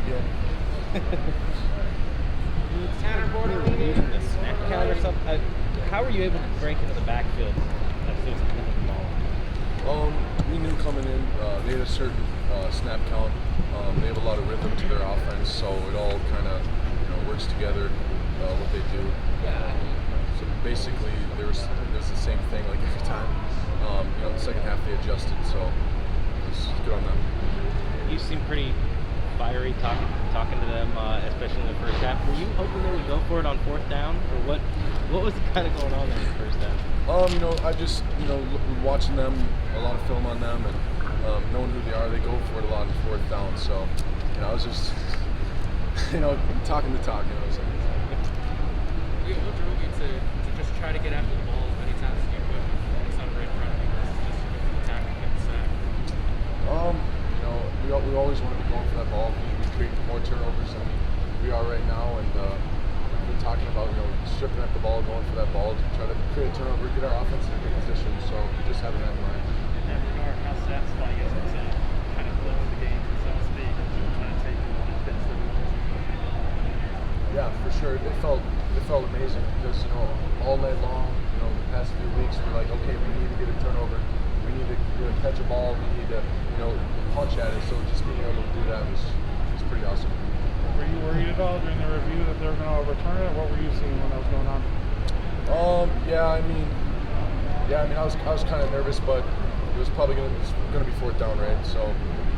again. The snap count or something. How were you able to break into the backfield as soon as you picked up the ball? We knew coming in, they had a certain snap count. They have a lot of rhythm to their offense, so it all kind of works together. What they do. So basically, there's the same thing like every time. In the second half they adjusted, so it's good on them. You seem pretty fiery talking to them, especially in the first half. Were you hoping they would go for it on fourth down, or what was kind of going on there in the first half? I just watching them, a lot of film on them, and knowing who they are, they go for it a lot on fourth down. So I was just talking the talk. What drove you to just try to get after the ball as many times as you could when it's not right in front of you versus just attacking and getting sacked? We always want to be going for that ball. We create more turnovers than we are right now, and we've been talking about stripping at the ball, going for that ball to try to create a turnover, get our offense in a good position. So just having that in mind. In that regard, how satisfying is it to kind of close the game, so to speak, and kind of take the offense that we want to? Yeah, for sure. It felt amazing because all night long, the past few weeks, we're like, okay, we need to get a turnover, we need to catch a ball, we need to punch at it. So just being able to do that was pretty awesome. Were you worried at all during the review that they were going to overturn it? What were you seeing when that was going on? I was kind of nervous, but it was probably going to be fourth down, right? So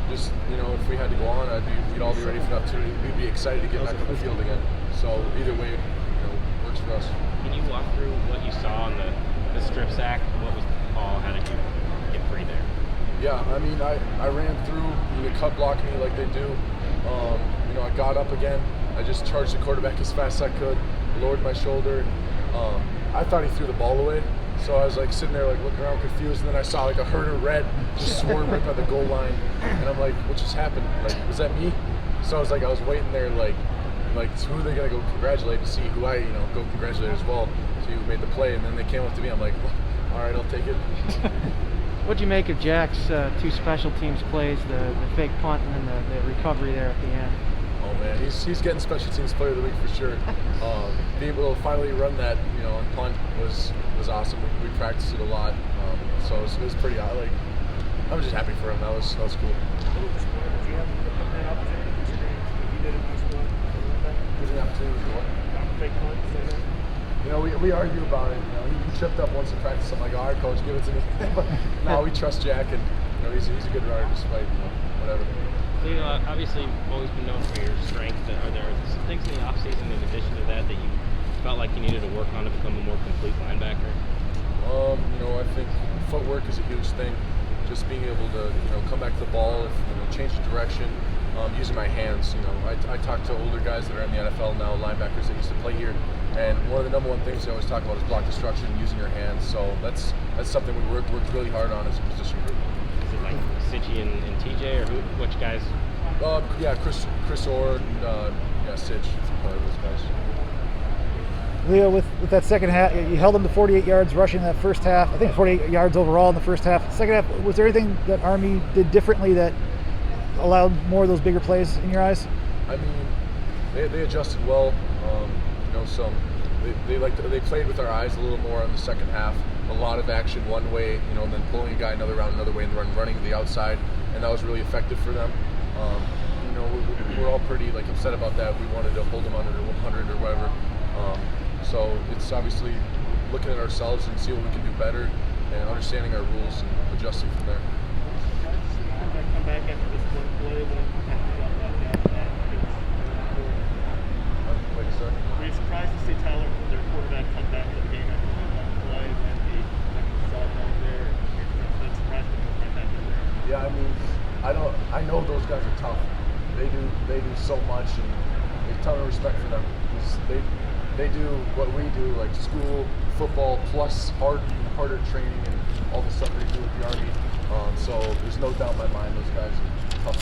just if we had to go on, we'd all be ready for the opportunity. We'd be excited to get back on the field again. So either way, works for us. Can you walk through what you saw on the strip sack? What was the call? How did you get free there? Yeah, I ran through, they cut blocked me like they do. I got up again. I just charged the quarterback as fast as I could, lowered my shoulder. I thought he threw the ball away, so I was like sitting there like looking around confused, and then I saw like a herd of red just swarm right by the goal line, and I'm like, what just happened? Like, was that me? So I was waiting there like who are they gonna go congratulate to see who I go congratulate as well, see who made the play, and then they came up to me. I'm like, well, all right, I'll take it. What'd you make of Jack's two special teams plays, the fake punt and then the recovery there at the end? Oh man, he's getting special teams player of the week for sure. Being able to finally run that, on punt was awesome. We practiced it a lot, so it was pretty. I'm just happy for him. That was cool. Did you have an opportunity to experience what you did in high school? Gives me an opportunity to do what? Fake punt, say that? We argue about it. He tripped up once in practice. I'm like, all right, coach, give it to me. But no, we trust Jack, and he's a good runner despite whatever. So, obviously, you've always been known for your strength. Are there some things in the offseason in addition to that you felt like you needed to work on to become a more complete linebacker? I think footwork is a huge thing. Just being able to, come back to the ball, change the direction, using my hands. I talk to older guys that are in the NFL now, linebackers that used to play here, and one of the number one things they always talk about is block destruction, using your hands. So that's something we worked really hard on as a position group. Is it like Sitchy and TJ, or which guys? Chris Orr and Sitch, probably those guys. Leo, with that second half, you held them to 48 yards rushing that first half. I think 48 yards overall in the first half. Second half, was there anything that Army did differently that allowed more of those bigger plays in your eyes? They adjusted well. They played with our eyes a little more in the second half. A lot of action one way, and then pulling a guy another round another way, and running the outside, and that was really effective for them. We're all pretty upset about that. We wanted to hold them under 100 or whatever. So it's obviously looking at ourselves and see what we can do better, and understanding our rules and adjusting from there. Come back after this one play when were you surprised to see Tyler, their quarterback, come back to the game after that play and be sideline there? That surprised me to come back there. Yeah, I know those guys are tough. They do so much, and there's a ton of respect for them. They do what we do, like school, football, plus harder training and all the stuff they do with the Army. So there's no doubt in my mind those guys are tough.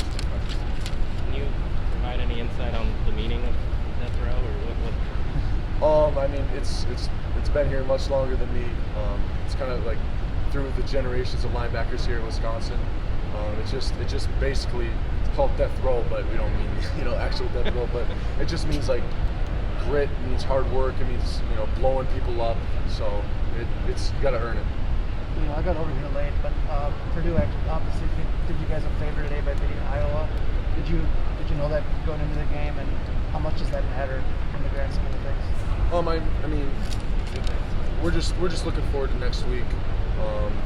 Can you provide any insight on the meaning of that throw, or what? It's been here much longer than me. It's kind of like through the generations of linebackers here in Wisconsin. It just basically call it death row, but we don't mean actual death row. But it just means like grit. It means hard work. It means blowing people up. So it's you got to earn it. I got over here late, but Purdue obviously did you guys a favor today by beating Iowa. Did you know that going into the game, and how much does that matter in the grand scheme of things? I mean, we're just looking forward to next week.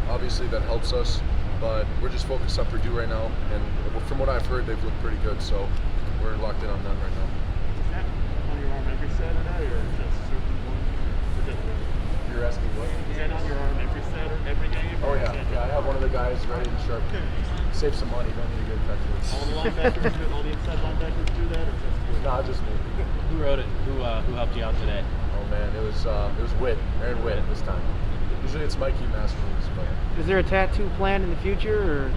Obviously that helps us, but we're just focused on Purdue right now, and from what I've heard, they've looked pretty good. So we're locked in on them right now. Is that on your arm every Saturday, or just certain ones? Or different? You're asking what? Is that on your arm every Saturday, every game? Oh or is yeah, that yeah. I have one of the guys ready and sharp. Save some money. Don't need a good catcher. all the linebackers, all the inside linebackers do that, or just you? Nah, just me. Who wrote it? Who helped you out today? Oh man, it was Aaron Witt this time. Usually it's Mikey Mascaroons, but Is there a tattoo plan in the future, or?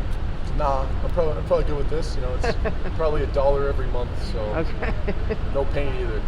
nah, I'm probably good with this. It's probably $1 every month, so Okay. no pain either.